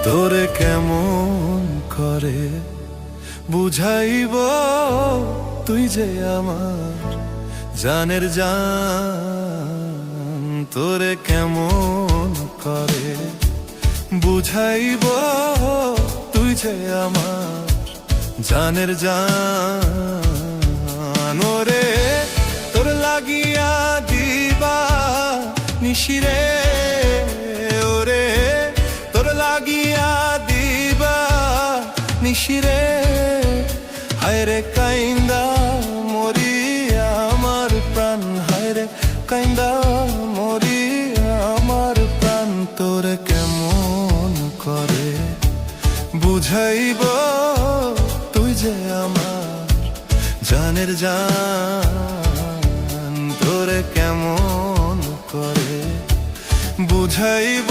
তোরে কেমন করে বুঝাইব, তুই যে আমার জানের জান। তোরে কেমন করে বুঝাইব, তুই যে আমার জানের জান। ওরে তোর লাগিয়া দিবা নিশিরে, ওরে তোর লাগিয়া দিবা নিশিরে। হায়রে কাইন্দা মরি আমার প্রাণ, হায়রে কাইন্দা মরি আমার প্রাণ। তোরে কেমন করে বুঝাইব, তুই যে আমার জানের জান। তোরে কেমন করে বুঝাইব,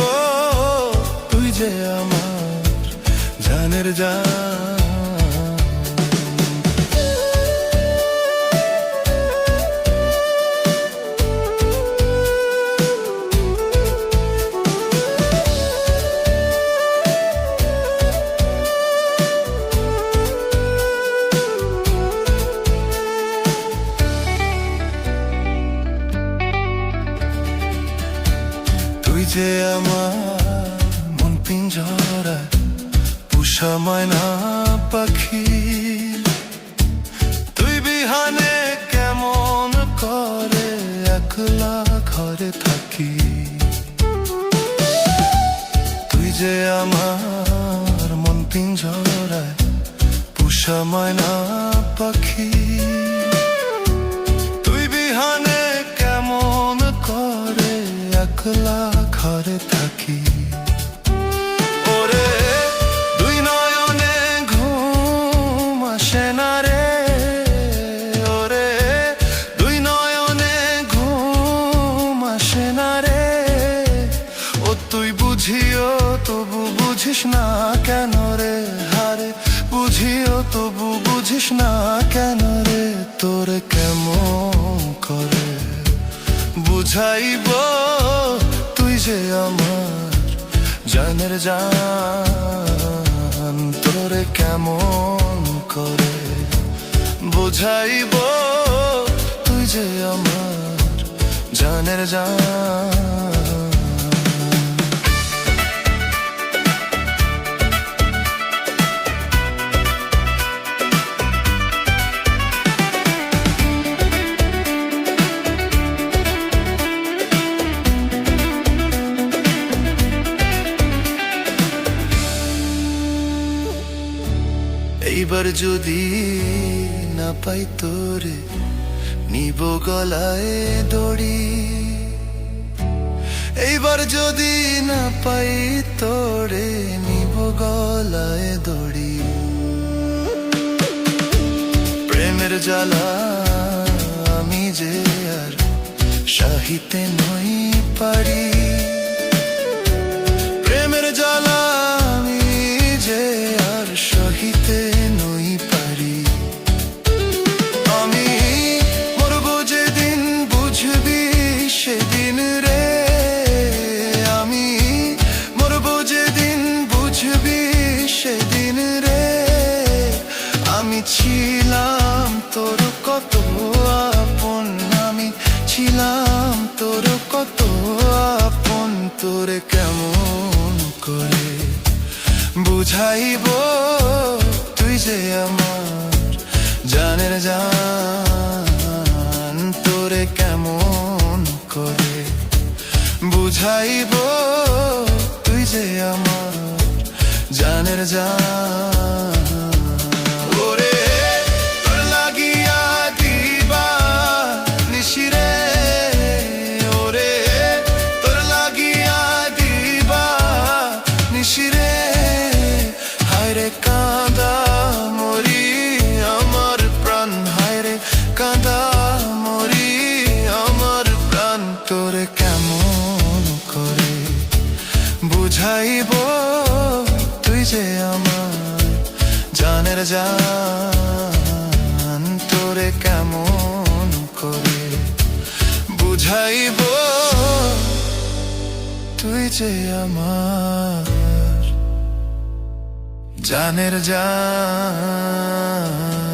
তুই যে আমার জানের জান। তুই যে আমার মন পিঞ্জরা পুষা ময়না পাখি, তুই বিহানে কেমন করে একলা ঘরে থাকি। তুই যে আমার মন পিঞ্জরা পুষা ময়না পাখি, তুই বিহানে কেমন করে একলা ঘরে থাকি। ওরে দুই নয়নে ঘুম আসে না রে, ওরে দুই নয়নে ঘুম আসে না রে। ও তুই বুঝিও তবু বুঝিস না কেন রে, হারে বুঝিও তবু বুঝিস না কেন রে। তোরে কেমন করে বুঝাইব, তুই যে আমার জানের জান। তোরে কেমন করে বুঝাইব, তুই যে আমার জানের জান। এইবার যদি না পাই তোরে নিব গলায় দড়ি, এইবার যদি না পাই তোরে নিব গলায় দড়ি। প্রেমের জ্বালা আমি যে আর সাহিতে নই পারি, প্রেমের জ্বালা আমি যে আর সহিতে নই পারি। আমি মরবো যেদিন বুঝবি সেদিন রে, আমি মরবো যেদিন বুঝবি সেদিন রে। আমি ছিলাম তোর কত আপন, আমি ছিলাম তোর কত আপন। তোরে কেমন করে বুঝাইব, তুই যে আমার জানের জান। তোরে কেমন করে বুঝাইব, তুই যে আমার জানের জান। ওরে তোর লাগিয়া দিবা নিশিরে, ওরে তোর লাগিয়া দিবা নিশিরে। হায়রে কাঁদা মরি আমার প্রাণ, হায়রে কাঁদা মরি আমার প্রাণ। তোরে কেমন করে বুঝাইব, তুই যে আমার জানের জান। তোরে কেমন করে বুঝাইব, তুই যে আমার জানের জান।